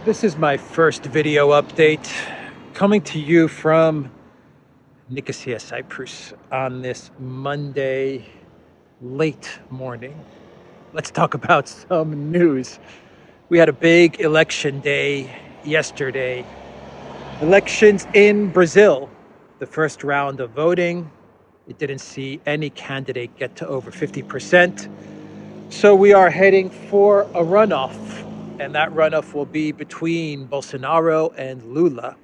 This is my first video update coming to you from Nicosia, Cyprus on this Monday late morning. Let's talk about some news. We had a big election day yesterday. Elections in Brazil, the first round of voting. It didn't see any candidate get to over 50%. So we are heading for a runoff. And that runoff will be between Bolsonaro and Lula.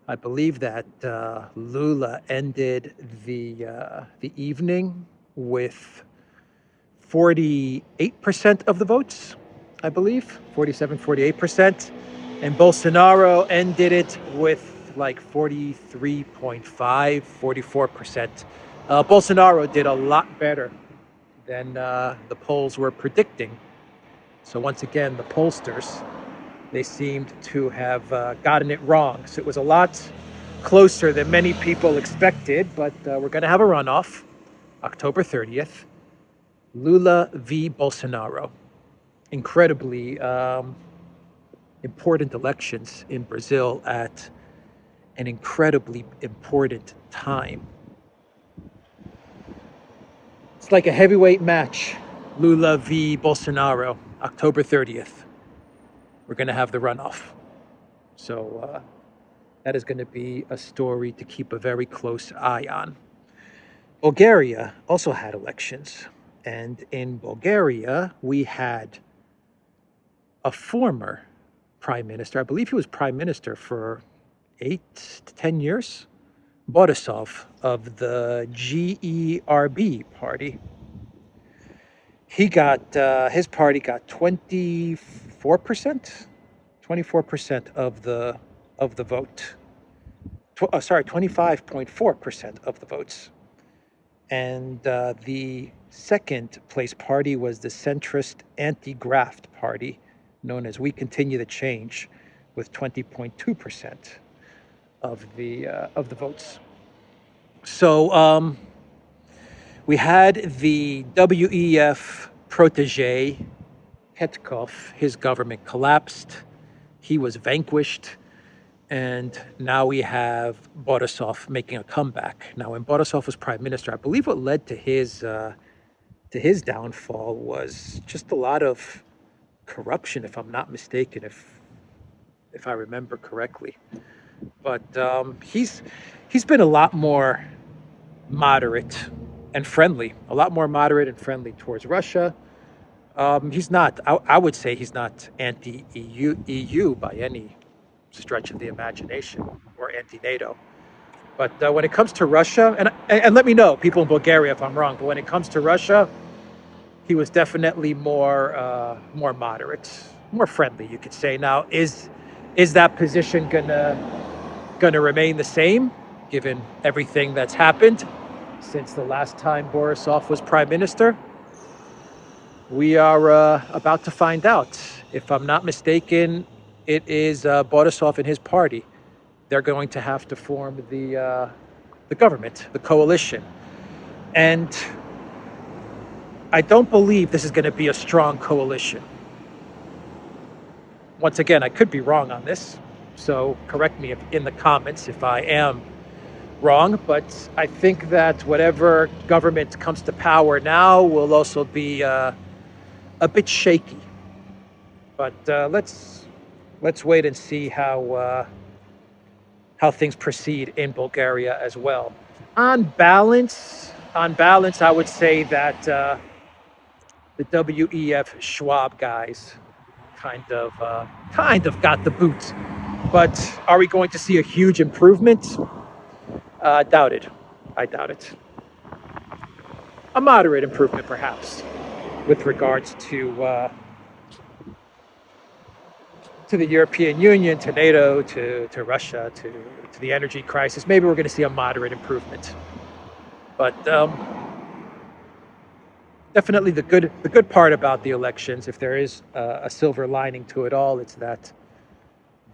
I believe that Lula ended the evening with 48% of the votes, I believe, 47, 48%. And Bolsonaro ended it with like 43.5, 44%. Bolsonaro did a lot better than the polls were predicting. So once again, the pollsters, they seemed to have gotten it wrong. So it was a lot closer than many people expected, but we're going to have a runoff, October 30th. Lula v. Bolsonaro. Incredibly important elections in Brazil at an incredibly important time. It's like a heavyweight match, Lula v. Bolsonaro. October 30th, we're going to have the runoff. So that is going to be a story to keep a very close eye on. Bulgaria also had elections. And in Bulgaria, we had a former prime minister. I believe he was prime minister for 8 to 10 years. Borisov of the GERB party. He got, his party got 24%, 24% of the vote. 25.4% of the votes. And the second place party was the centrist anti-graft party, known as We Continue the Change, with 20.2% of the votes. So we had the WEF protege, Petkov. His government collapsed. He was vanquished. And now we have Borisov making a comeback. Now, when Borisov was prime minister, I believe what led to his downfall was just a lot of corruption, if I'm not mistaken, if I remember correctly. But he's been a lot more moderate and friendly, a lot more moderate and friendly towards Russia. He's not, I would say he's not anti-EU by any stretch of the imagination, or anti-NATO. But when it comes to Russia, and let me know, people in Bulgaria, if I'm wrong, but when it comes to Russia, he was definitely more moderate, more friendly, you could say. Now, is that position gonna remain the same, given everything that's happened since the last time Borisov was prime minister? We are about to find out. If I'm not mistaken, it is Borisov and his party. They're going to have to form the government, the coalition. And I don't believe this is going to be a strong coalition. Once again, I could be wrong on this, so correct me in the comments if I am wrong, but I think that whatever government comes to power now will also be a bit shaky. But let's wait and see how things proceed in Bulgaria as well. On balance, I would say that the WEF Schwab guys kind of got the boot. But are we going to see a huge improvement? I doubt it. A moderate improvement, perhaps, with regards to the European Union, to NATO, to Russia, to the energy crisis. Maybe we're going to see a moderate improvement. But definitely the good part about the elections, if there is a silver lining to it all, it's that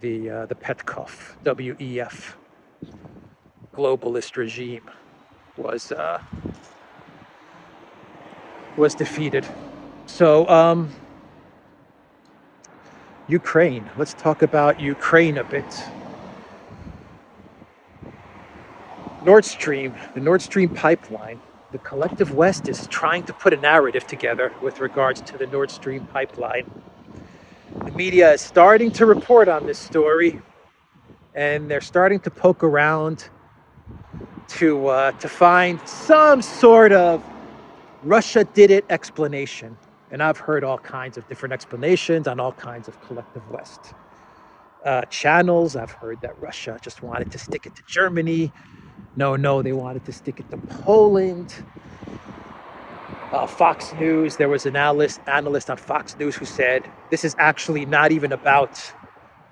the Petkov WEF globalist regime was defeated. So Ukraine. Let's talk about Ukraine a bit. Nord Stream, the Nord Stream pipeline. The collective West is trying to put a narrative together with regards to the Nord Stream pipeline. The media is starting to report on this story, and they're starting to poke around to find some sort of Russia did it explanation. And I've heard all kinds of different explanations on all kinds of collective West channels. I've heard that Russia just wanted to stick it to Germany. No, they wanted to stick it to Poland. Fox News, there was an analyst on Fox News who said this is actually not even about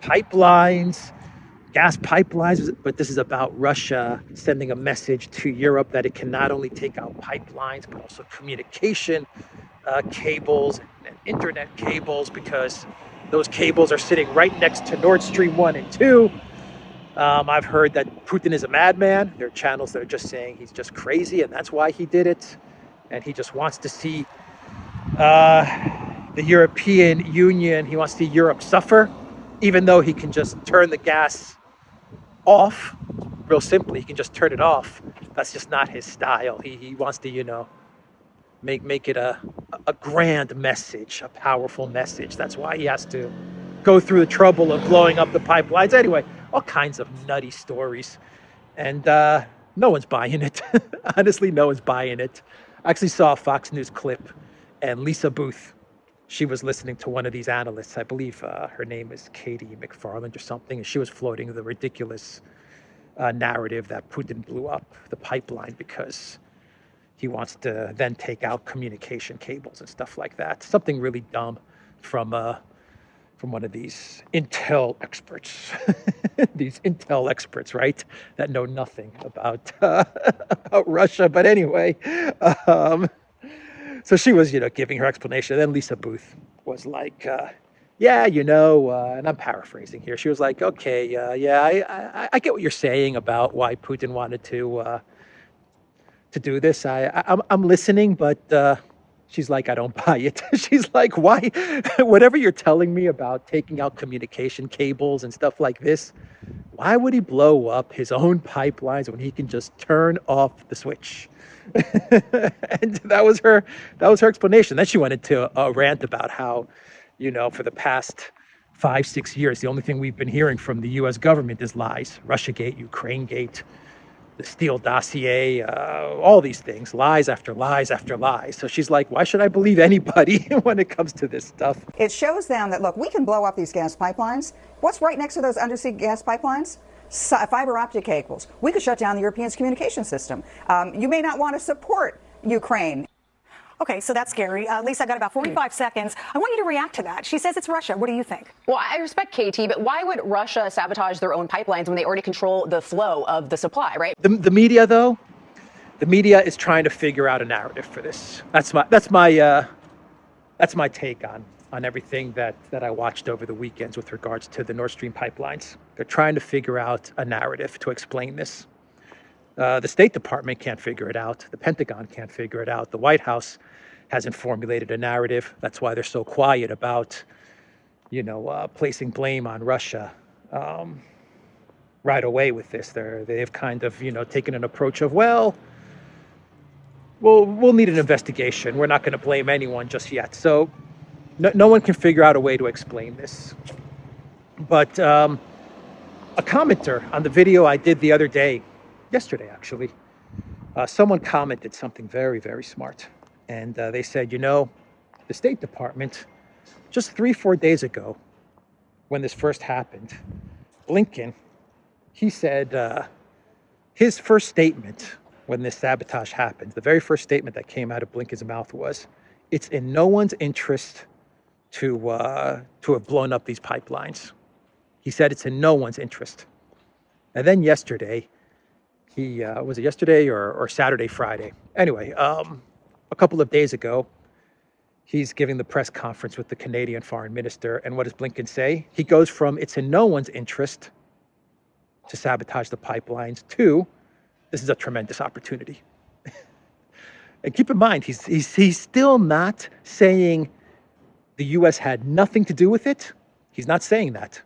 pipelines, gas pipelines, but this is about Russia sending a message to Europe that it can not only take out pipelines, but also communication cables and internet cables, because those cables are sitting right next to Nord Stream 1 and 2. I've heard that Putin is a madman. There are channels that are just saying he's just crazy and that's why he did it. And he just wants to see the European Union, he wants to see Europe suffer, even though he can just turn the gas off real simply. He can just turn it off. That's just not his style. He wants to, make it a grand message, a powerful message. That's why he has to go through the trouble of blowing up the pipelines. Anyway, all kinds of nutty stories. And no one's buying it. Honestly, no one's buying it. I actually saw a Fox News clip, and Lisa Booth, she was listening to one of these analysts. I believe her name is Katie McFarland or something, and she was floating the ridiculous narrative that Putin blew up the pipeline because he wants to then take out communication cables and stuff like that. Something really dumb from one of these intel experts. These intel experts, right? That know nothing about Russia. But anyway, so she was, giving her explanation. And then Lisa Booth was like, and I'm paraphrasing here. She was like, okay, I get what you're saying about why Putin wanted to do this. I'm listening, but she's like, I don't buy it. She's like, why? Whatever you're telling me about taking out communication cables and stuff like this, why would he blow up his own pipelines when he can just turn off the switch? And that was her explanation. Then she went into a rant about how, for the past 5-6 years, the only thing we've been hearing from the U.S. government is lies. Russiagate, Ukrainegate, the Steele dossier, all these things, lies after lies after lies. So she's like, why should I believe anybody when it comes to this stuff? It shows them that, look, we can blow up these gas pipelines. What's right next to those undersea gas pipelines? Fiber optic cables. We could shut down the European communication system. You may not want to support Ukraine. Okay, so that's scary. Lisa, I got about 45 seconds. I want you to react to that. She says it's Russia. What do you think? Well, I respect KT, but why would Russia sabotage their own pipelines when they already control the flow of the supply, right? The media, though, the media is trying to figure out a narrative for this. That's my take on everything that I watched over the weekends with regards to the Nord Stream pipelines. They're trying to figure out a narrative to explain this. The State Department can't figure it out. The Pentagon can't figure it out. The White House hasn't formulated a narrative. That's why they're so quiet about, placing blame on Russia right away with this. They've kind of, taken an approach of, we'll need an investigation. We're not going to blame anyone just yet. So no one can figure out a way to explain this. But a commenter on the video I did the other day, yesterday actually, someone commented something very, very smart. And they said, the State Department, just 3-4 days ago, when this first happened, Blinken, he said his first statement when this sabotage happened, the very first statement that came out of Blinken's mouth was, it's in no one's interest to have blown up these pipelines. He said it's in no one's interest. And then yesterday, was it yesterday or Saturday, Friday? Anyway, a couple of days ago, he's giving the press conference with the Canadian foreign minister. And what does Blinken say? He goes from it's in no one's interest to sabotage the pipelines to this is a tremendous opportunity. And keep in mind, he's still not saying the U.S. had nothing to do with it. He's not saying that.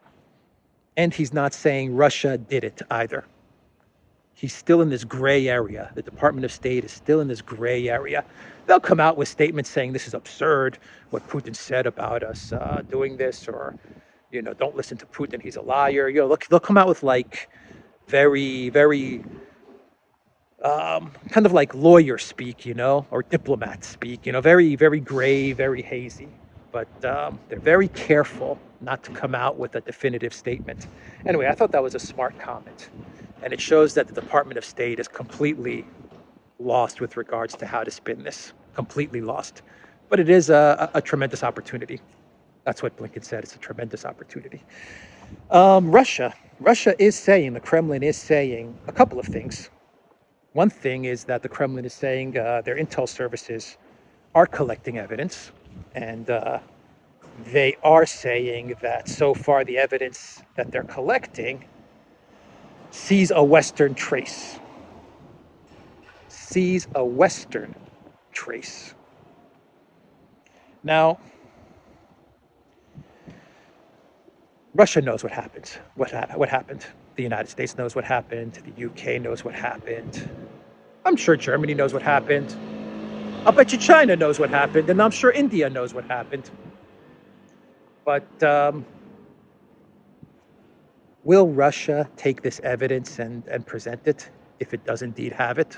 And he's not saying Russia did it either. He's still in this gray area. The Department of State is still in this gray area. They'll come out with statements saying this is absurd, what Putin said about us doing this, or, don't listen to Putin, he's a liar. They'll come out with like very, very kind of like lawyer speak, or diplomat speak, very, very gray, very hazy. But they're very careful not to come out with a definitive statement. Anyway, I thought that was a smart comment. And it shows that the Department of State is completely lost with regards to how to spin this. Completely lost. But it is a tremendous opportunity. That's what Blinken said. It's a tremendous opportunity. Russia is saying, the Kremlin is saying a couple of things. One thing is that the Kremlin is saying their intel services are collecting evidence. And they are saying that so far the evidence that they're collecting sees a Western trace. Sees a Western trace. Now, Russia knows what happened. What happened. The United States knows what happened. The UK knows what happened. I'm sure Germany knows what happened. I'll bet you China knows what happened, and I'm sure India knows what happened. But will Russia take this evidence and present it if it does indeed have it?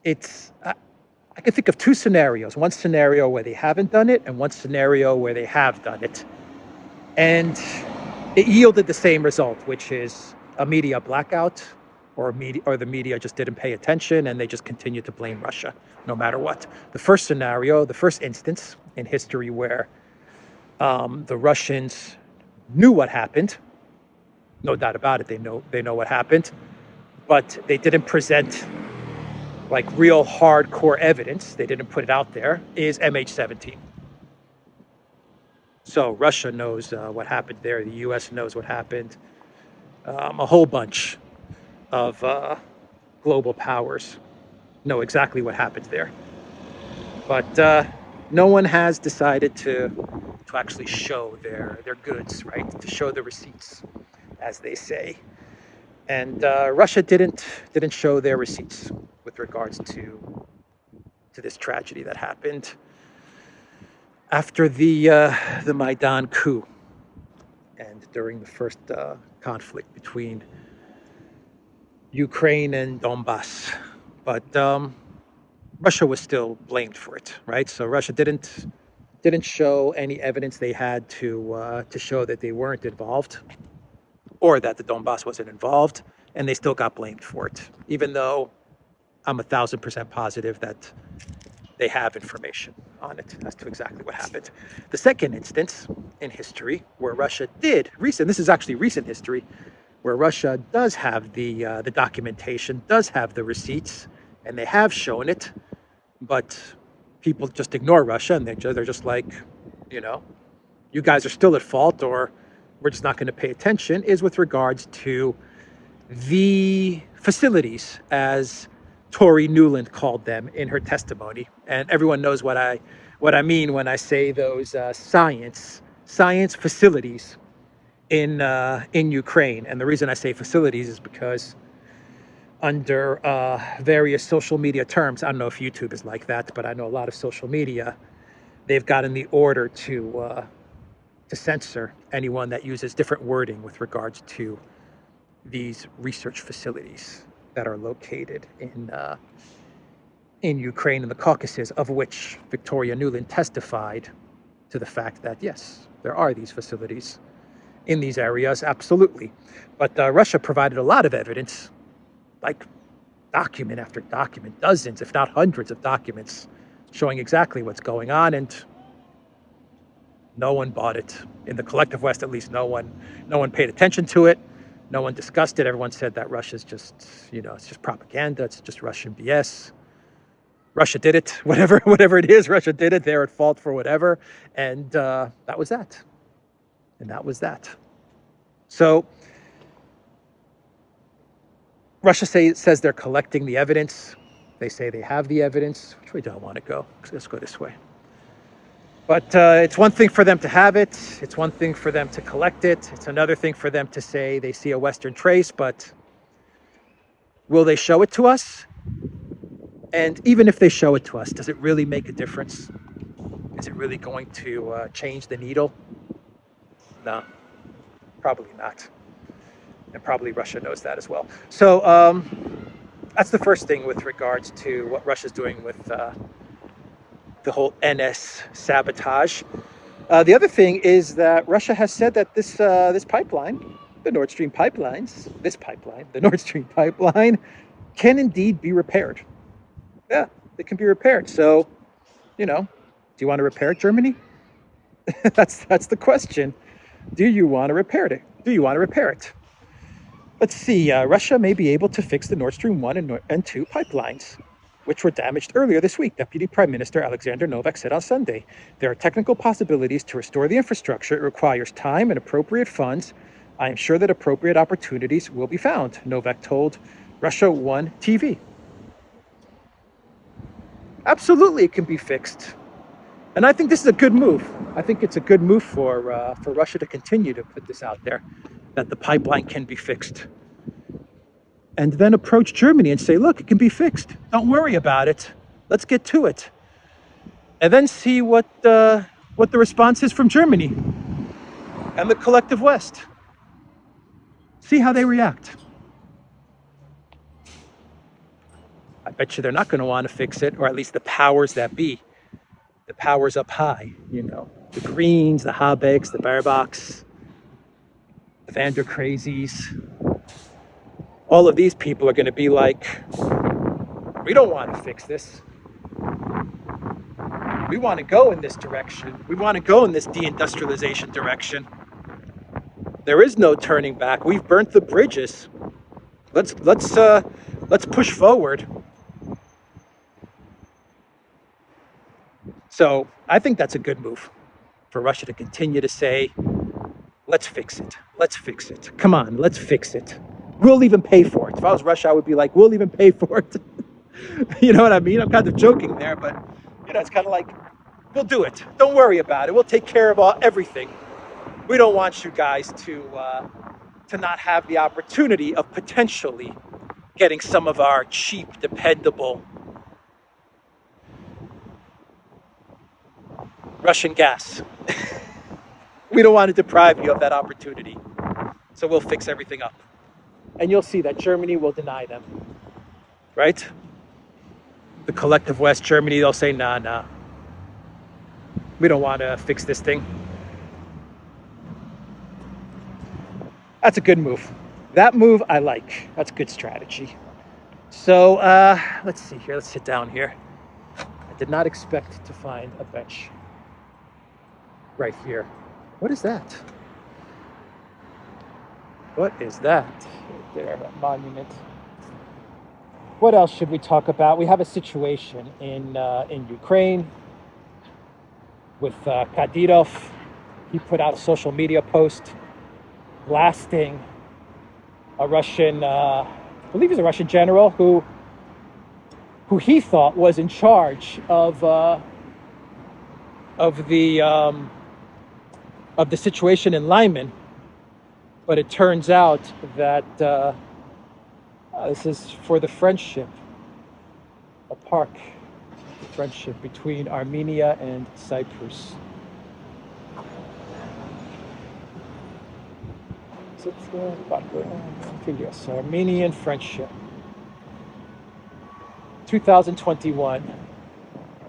I can think of two scenarios. One scenario where they haven't done it, and one scenario where they have done it. And it yielded the same result, which is a media blackout, or the media just didn't pay attention and they just continued to blame Russia no matter what. The first scenario, the first instance in history where the Russians knew what happened, no doubt about it, they know what happened, but they didn't present like real hardcore evidence, they didn't put it out there, is MH17. So Russia knows what happened there, the US knows what happened, a whole bunch of global powers know exactly what happened there. But no one has decided to actually show their goods, right? To show the receipts, as they say. And Russia didn't show their receipts with regards to this tragedy that happened after the Maidan coup and during the first conflict between Ukraine and Donbass. But Russia was still blamed for it, right? So Russia didn't show any evidence they had to show that they weren't involved, or that the Donbass wasn't involved, and they still got blamed for it, even though I'm 1,000% positive that they have information on it as to exactly what happened. The second instance in history where Russia this is actually recent history, where Russia does have the documentation, does have the receipts, and they have shown it, but people just ignore Russia, and they're just like, you guys are still at fault, or we're just not going to pay attention, is with regards to the facilities, as Tori Newland called them in her testimony. And everyone knows what I mean when I say those science facilities in Ukraine. And the reason I say facilities is because under various social media terms, I don't know if YouTube is like that, but I know a lot of social media, they've gotten the order to censor anyone that uses different wording with regards to these research facilities that are located in Ukraine and the Caucasus, of which Victoria Nuland testified to the fact that, yes, there are these facilities in these areas, absolutely. But Russia provided a lot of evidence, like document after document, dozens, if not hundreds of documents showing exactly what's going on, and no one bought it. In the collective West, at least, no one paid attention to it. No one discussed it. Everyone said that Russia's just, it's just propaganda. It's just Russian BS. Russia did it. Whatever it is, Russia did it. They're at fault for whatever. And that was that. And that was that. So Russia says they're collecting the evidence. They say they have the evidence. Which way do I want to go? Let's go this way. But it's one thing for them to have it. It's one thing for them to collect it. It's another thing for them to say they see a Western trace, but will they show it to us? And even if they show it to us, does it really make a difference? Is it really going to change the needle? No, probably not. And probably Russia knows that as well. So that's the first thing with regards to what Russia's doing with the whole NS sabotage. The other thing is that Russia has said that this pipeline, the Nord Stream pipelines, the Nord Stream pipeline, can indeed be repaired. Yeah, they can be repaired. So, do you want to repair it, Germany? That's the question. Do you want to repair it? Do you want to repair it? Let's see. Russia may be able to fix the Nord Stream 1 and 2 pipelines, which were damaged earlier this week, Deputy Prime Minister Alexander Novak said on Sunday. There are technical possibilities to restore the infrastructure. It requires time and appropriate funds. I am sure that appropriate opportunities will be found, Novak told Russia 1 TV. Absolutely, it can be fixed. And I think this is a good move. I think it's a good move for Russia to continue to put this out there, that the pipeline can be fixed. And then approach Germany and say, look, it can be fixed. Don't worry about it. Let's get to it. And then see what the response is from Germany and the collective West. See how they react. I bet you they're not going to want to fix it, or at least the powers that be. The powers up high, the Greens, the Habecks, the Baerbocks, the Van der Crazies. All of these people are going to be like, we don't want to fix this. We want to go in this direction. We want to go in this deindustrialization direction. There is no turning back. We've burnt the bridges. Let's push forward. So I think that's a good move for Russia to continue to say, let's fix it. Let's fix it. Come on, let's fix it. We'll even pay for it. If I was Russia, I would be like, we'll even pay for it. You know what I mean? I'm kind of joking there, but it's kind of like, we'll do it. Don't worry about it. We'll take care of everything. We don't want you guys to not have the opportunity of potentially getting some of our cheap, dependable Russian gas. We don't want to deprive you of that opportunity. So we'll fix everything up. And you'll see that Germany will deny them. Right? The collective West, Germany, they'll say, nah. We don't want to fix this thing. That's a good move. That move I like. That's good strategy. So let's see here. Let's sit down here. I did not expect to find a bench right here. What is that? What is that? Right there, that monument. What else should we talk about? We have a situation in Ukraine with Kadyrov. He put out a social media post blasting a Russian, I believe he's a Russian general who he thought was in charge of the situation in Lyman, but it turns out that this is for the friendship, a park, friendship between Armenia and Cyprus. So Armenian friendship, 2021.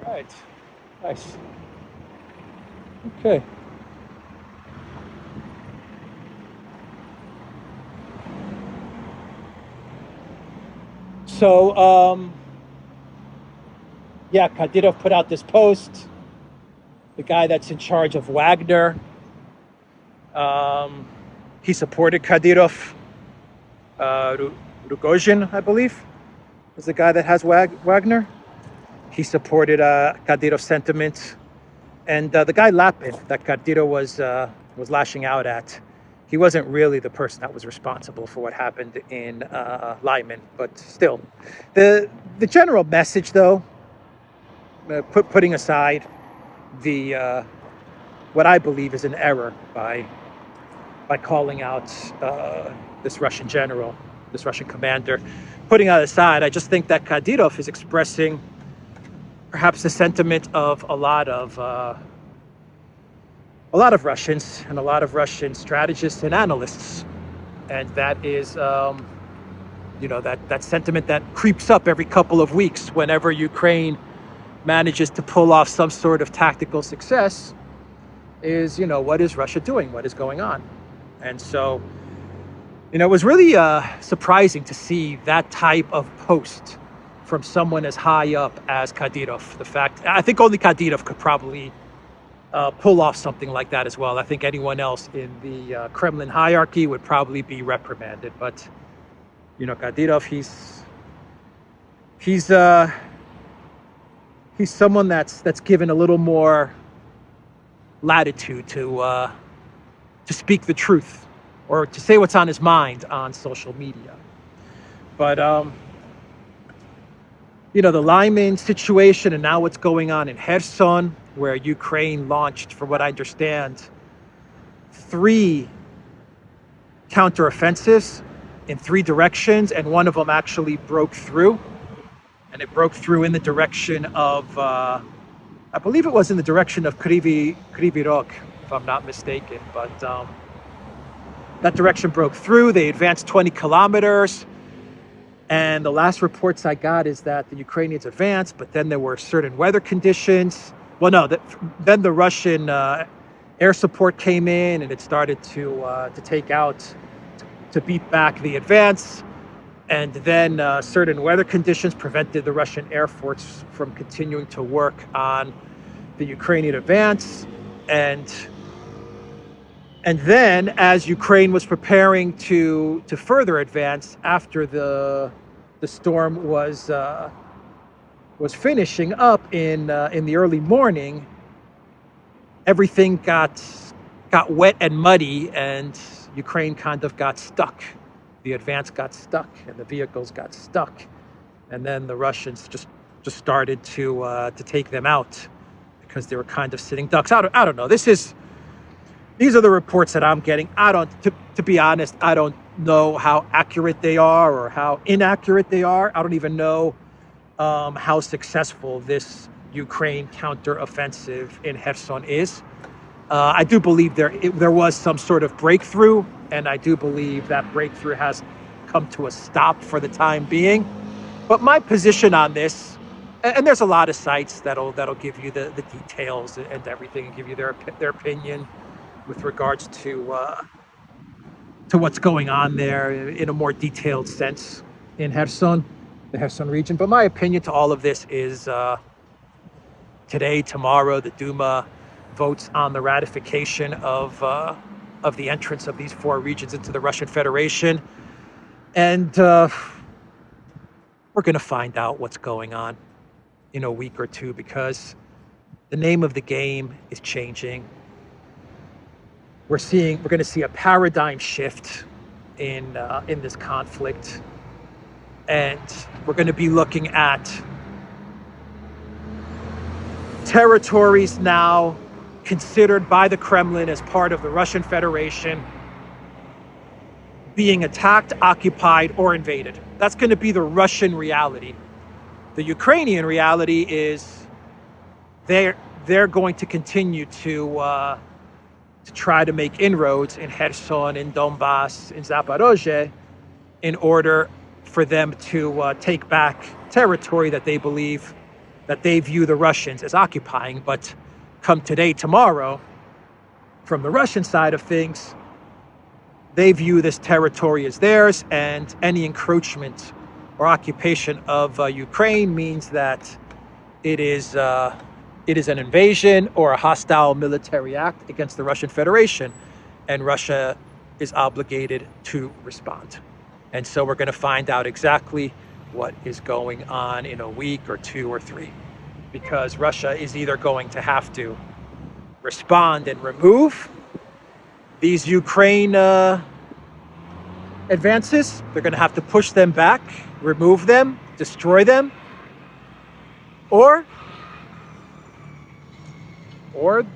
All right, nice. Okay. So, Kadyrov put out this post. The guy that's in charge of Wagner, he supported Kadyrov. Rugozhin, I believe, is the guy that has Wagner. He supported Kadyrov's sentiments. And the guy Lapin that Kadyrov was lashing out at, he wasn't really the person that was responsible for what happened in Lyman, but still. The general message, though, putting aside the what I believe is an error by calling out this Russian general, this Russian commander. Putting that aside, I just think that Kadyrov is expressing perhaps the sentiment of a lot of Russians and a lot of Russian strategists and analysts, and that is, that sentiment that creeps up every couple of weeks whenever Ukraine manages to pull off some sort of tactical success. Is, what is Russia doing? What is going on? And so, it was really surprising to see that type of post from someone as high up as Kadyrov. I think only Kadyrov could probably pull off something like that as well. I think anyone else in the Kremlin hierarchy would probably be reprimanded. But, Kadyrov, he's someone that's given a little more latitude to speak the truth or to say what's on his mind on social media. But the Lyman situation and now what's going on in Kherson, where Ukraine launched, from what I understand, 3 counteroffensives in 3 directions, and one of them actually broke through. And it broke through in the direction of, I believe it was in the direction of Kryvyi Rog, if I'm not mistaken. But that direction broke through. They advanced 20 kilometers. And the last reports I got is that the Ukrainians advanced, but then there were certain weather conditions. Well, no, then the Russian air support came in, and it started to take out, to beat back the advance. And then certain weather conditions prevented the Russian Air Force from continuing to work on the Ukrainian advance. And then, as Ukraine was preparing to further advance after the storm was finishing up in the early morning, everything got wet and muddy, and Ukraine kind of got stuck. The advance got stuck, and the vehicles got stuck, and then the Russians just started to take them out because they were kind of sitting ducks. I don't know. These are the reports that I'm getting. To be honest, I don't know how accurate they are or how inaccurate they are. I don't even know how successful this Ukraine counteroffensive in Kherson is. I do believe there was some sort of breakthrough, and I do believe that breakthrough has come to a stop for the time being. But my position on this, and there's a lot of sites that'll give you the details and everything, and give you their opinion with regards to what's going on there in a more detailed sense in Kherson, the Kherson region. But my opinion to all of this is today, tomorrow, the Duma votes on the ratification of the entrance of these 4 regions into the Russian Federation. And we're going to find out what's going on in a week or two, because the name of the game is changing. We're going to see a paradigm shift in this conflict, and we're going to be looking at territories now considered by the Kremlin as part of the Russian Federation being attacked, occupied, or invaded. That's going to be the Russian reality. The Ukrainian reality is they're going to continue to try to make inroads in Kherson, in Donbass, in Zaporozhye, in order for them to take back territory that they believe, that they view the Russians as occupying. But come today, tomorrow, from the Russian side of things, they view this territory as theirs, and any encroachment or occupation of Ukraine means that it is an invasion or a hostile military act against the Russian Federation, and Russia is obligated to respond. And so we're going to find out exactly what is going on in a week or 2 or 3, because Russia is either going to have to respond and remove these Ukraine advances. They're going to have to push them back, remove them, destroy them, or or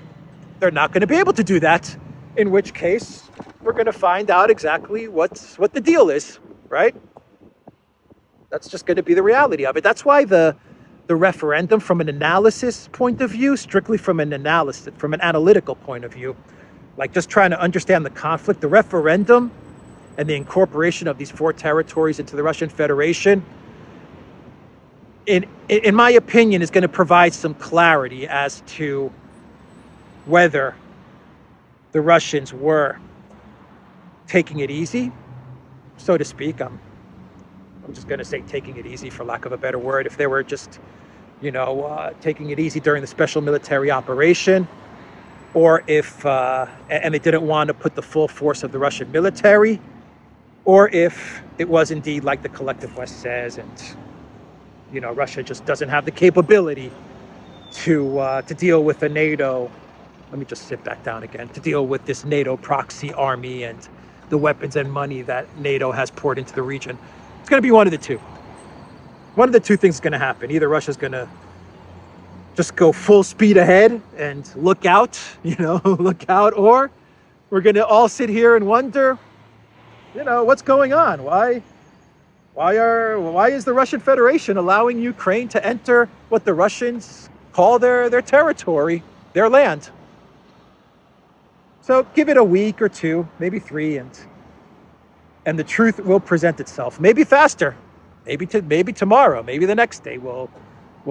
they're not going to be able to do that, in which case we're going to find out exactly what the deal is, right? That's just going to be the reality of it. That's why the referendum, from an analysis point of view, strictly from an analytical point of view, like just trying to understand the conflict, the referendum and the incorporation of these 4 territories into the Russian Federation, in my opinion, is going to provide some clarity as to whether the Russians were taking it easy, so to speak. I'm just going to say taking it easy for lack of a better word. If they were just, taking it easy during the special military operation, or if, and they didn't want to put the full force of the Russian military, or if it was indeed like the collective West says, and, Russia just doesn't have the capability to deal with a NATO, let me just sit back down again, to deal with this NATO proxy army and the weapons and money that NATO has poured into the region. It's going to be one of the two. One of the two things is going to happen. Either Russia's going to just go full speed ahead and look out, or we're going to all sit here and wonder, what's going on? Why is the Russian Federation allowing Ukraine to enter what the Russians call their territory, their land? So give it a week or 2, maybe 3, and the truth will present itself. Maybe faster, maybe tomorrow, maybe the next day we'll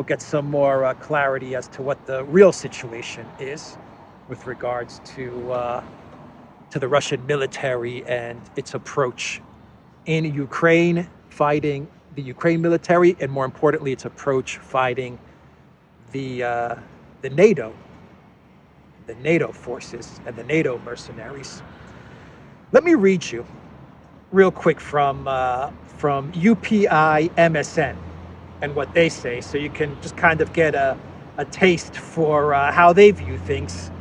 get some more clarity as to what the real situation is with regards to the Russian military and its approach in Ukraine, fighting the Ukraine military, and more importantly, its approach fighting the NATO forces and the NATO mercenaries. Let me read you real quick from UPI MSN and what they say, so you can just kind of get a taste for how they view things,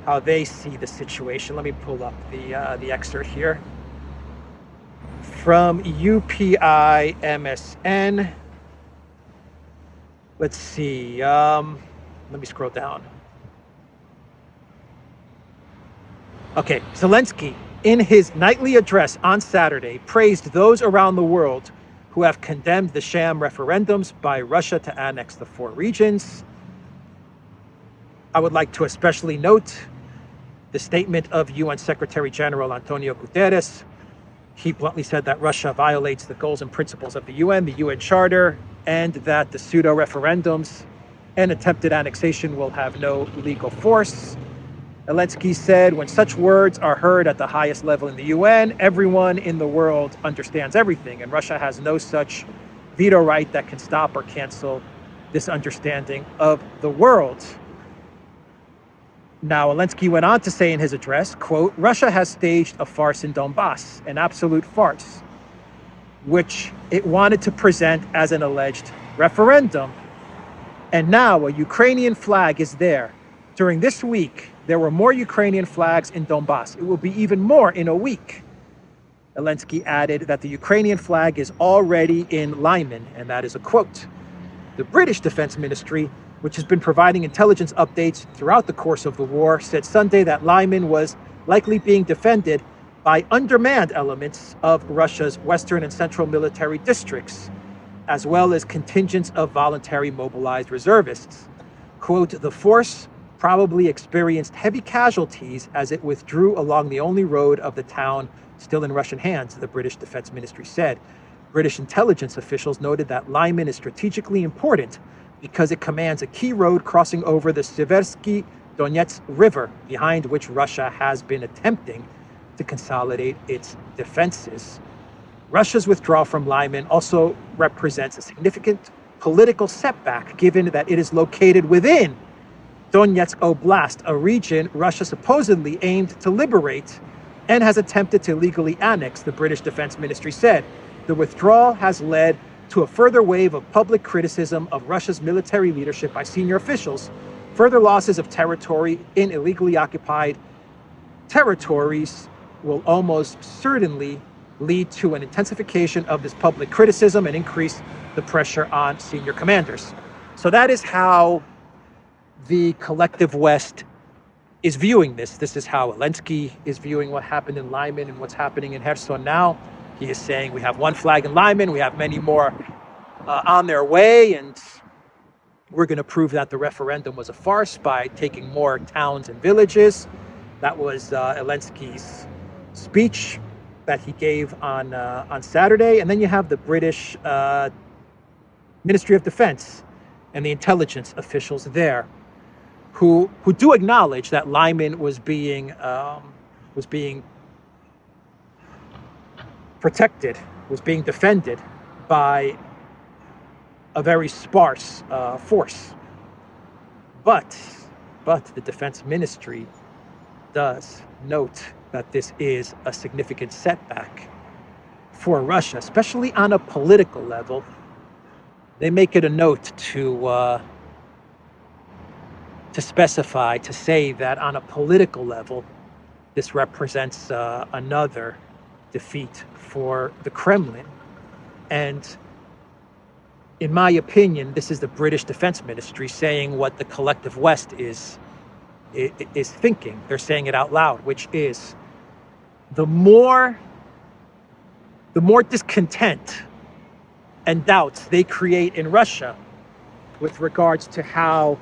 how they see the situation. Let me pull up the excerpt here from UPI MSN. Let's see. Let me scroll down. Okay, Zelensky, in his nightly address on Saturday, praised those around the world who have condemned the sham referendums by Russia to annex the 4 regions. I would like to especially note the statement of UN Secretary General Antonio Guterres. He bluntly said that Russia violates the goals and principles of the UN Charter, and that the pseudo-referendums and attempted annexation will have no legal force. Zelensky said, when such words are heard at the highest level in the UN, everyone in the world understands everything, and Russia has no such veto right that can stop or cancel this understanding of the world. Now, Zelensky went on to say in his address, quote, Russia has staged a farce in Donbass, an absolute farce, which it wanted to present as an alleged referendum. And now a Ukrainian flag is there. During this week, there were more Ukrainian flags in Donbass. It will be even more in a week. Zelensky added that the Ukrainian flag is already in Lyman, and that is a quote. The British Defense Ministry, which has been providing intelligence updates throughout the course of the war, said Sunday that Lyman was likely being defended by undermanned elements of Russia's western and central military districts, as well as contingents of voluntary mobilized reservists. Quote, the force probably experienced heavy casualties as it withdrew along the only road of the town still in Russian hands, the British Defense Ministry said. British intelligence officials noted that Lyman is strategically important because it commands a key road crossing over the Seversky Donetsk River, behind which Russia has been attempting to consolidate its defenses. Russia's withdrawal from Lyman also represents a significant political setback, given that it is located within Donetsk Oblast, a region Russia supposedly aimed to liberate and has attempted to illegally annex, the British Defense Ministry said. The withdrawal has led to a further wave of public criticism of Russia's military leadership by senior officials. Further losses of territory in illegally occupied territories will almost certainly lead to an intensification of this public criticism and increase the pressure on senior commanders. So that is how the collective West is viewing this. This is how Zelensky is viewing what happened in Lyman and what's happening in Kherson now. He is saying we have one flag in Lyman, we have many more on their way, and we're going to prove that the referendum was a farce by taking more towns and villages. That was Zelensky's speech that he gave on Saturday. And then you have the British Ministry of Defense and the intelligence officials there, who do acknowledge that Lyman was being protected, was being defended by a very sparse force. But the Defense Ministry does note that this is a significant setback for Russia, especially on a political level. They make it a note to specify, to say that on a political level, this represents another defeat for the Kremlin. And in my opinion, this is the British Defense Ministry saying what the collective West is thinking. They're saying it out loud, which is the more discontent and doubts they create in Russia with regards to how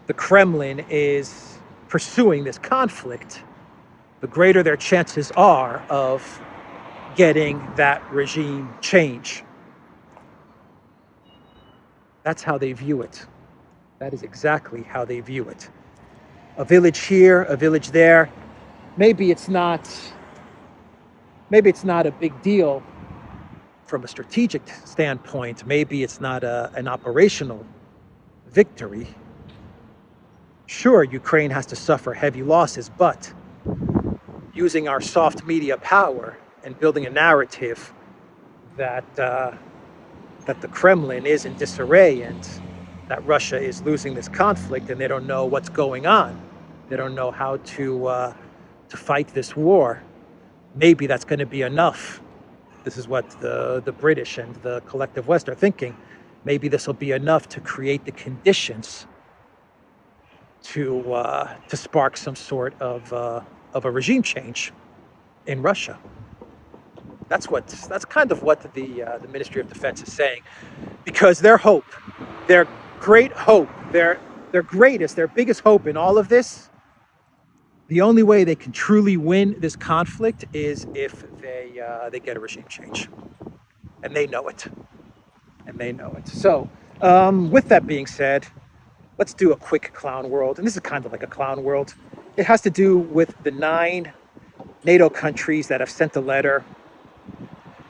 the Kremlin is pursuing this conflict, the greater their chances are of getting that regime change. That's how they view it. That is exactly how they view it. A village here, a village there. Maybe it's not a big deal from a strategic standpoint. Maybe it's not an operational victory. Sure, Ukraine has to suffer heavy losses, but using our soft media power and building a narrative that the Kremlin is in disarray and that Russia is losing this conflict and they don't know what's going on. They don't know how to fight this war. Maybe that's going to be enough. This is what the British and the collective West are thinking. Maybe this will be enough to create the conditions to spark some sort of a regime change in Russia. That's kind of what the Ministry of Defense is saying, because their hope, their great hope, their biggest hope in all of this, the only way they can truly win this conflict is if they get a regime change, and they know it, So, with that being said, let's do a quick clown world, and this is kind of like a clown world. It has to do with the 9 NATO countries that have sent a letter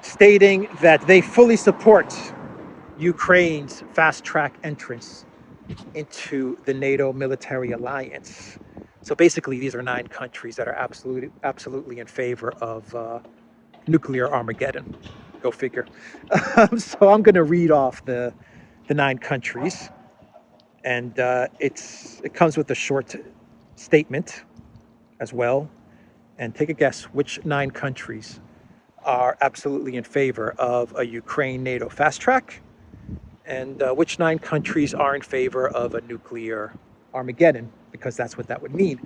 stating that they fully support Ukraine's fast-track entrance into the NATO military alliance. So basically, these are 9 countries that are absolutely in favor of nuclear Armageddon. Go figure. So I'm going to read off the 9 countries, and it comes with a short statement as well. And take a guess which 9 countries are absolutely in favor of a Ukraine NATO fast track, and which 9 countries are in favor of a nuclear Armageddon, because that's what that would mean.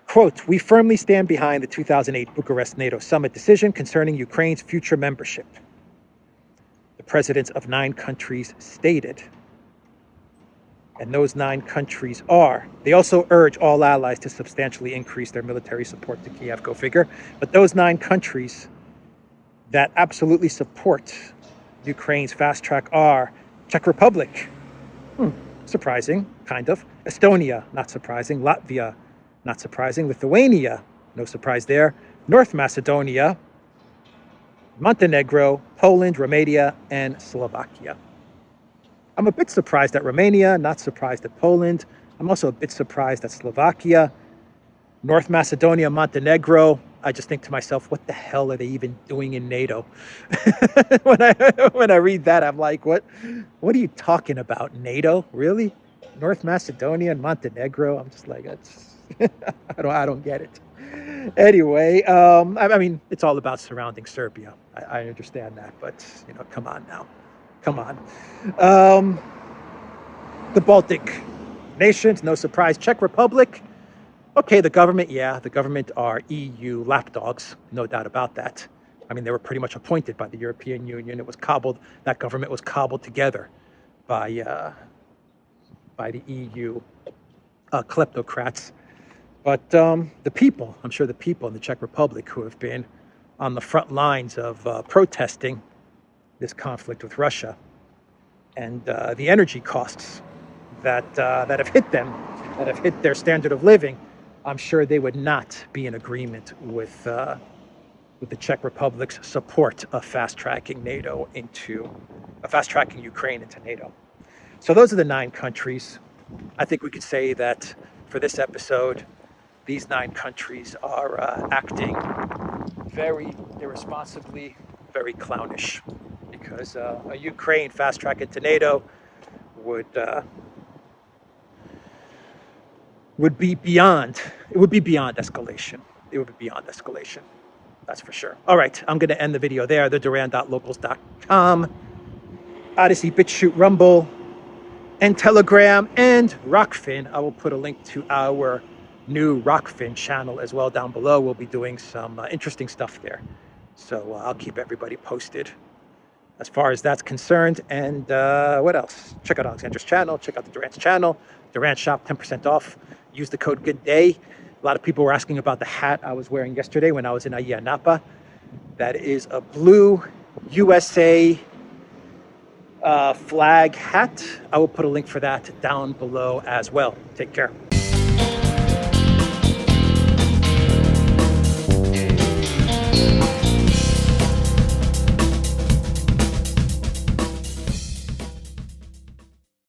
Quote, "We firmly stand behind the 2008 Bucharest NATO summit decision concerning Ukraine's future membership," the presidents of 9 countries stated. And those 9 countries are, they also urge all allies to substantially increase their military support to Kiev, go figure. But those 9 countries that absolutely support Ukraine's fast track are Czech Republic, surprising, kind of. Estonia, not surprising. Latvia, not surprising. Lithuania, no surprise there. North Macedonia, Montenegro, Poland, Romania, and Slovakia. I'm a bit surprised at Romania, not surprised at Poland. I'm also a bit surprised at Slovakia. North Macedonia, Montenegro, I just think to myself, what the hell are they even doing in NATO? When I read that, I'm like, what are you talking about? NATO? Really? North Macedonia and Montenegro? I'm just like, that's I don't get it. Anyway, I mean, it's all about surrounding Serbia. I understand that, but come on now. Come on. The Baltic nations. No surprise. Czech Republic. Okay, the government are EU lapdogs, no doubt about that. I mean, they were pretty much appointed by the European Union. That government was cobbled together by the EU kleptocrats. But the people, I'm sure the people in the Czech Republic who have been on the front lines of protesting this conflict with Russia and the energy costs that have hit them, that have hit their standard of living, I'm sure they would not be in agreement with the Czech Republic's support of fast-tracking Ukraine into NATO. So those are the 9 countries. I think we could say that for this episode, these 9 countries are acting very irresponsibly, very clownish, because a Ukraine fast track into NATO would be beyond escalation. It would be beyond escalation. That's for sure. All right, I'm going to end the video there. The Duran.locals.com, ODYSEE, BitChute, Rumble, and Telegram, and Rockfin. I will put a link to our new Rockfin channel as well down below. We'll be doing some interesting stuff there. So I'll keep everybody posted as far as that's concerned. And what else? Check out Alexandra's channel. Check out the Duran's channel. Duran Shop, 10% off. Use the code GOODDAY. A lot of people were asking about the hat I was wearing yesterday when I was in Ayia Napa. That is a blue USA flag hat. I will put a link for that down below as well. Take care.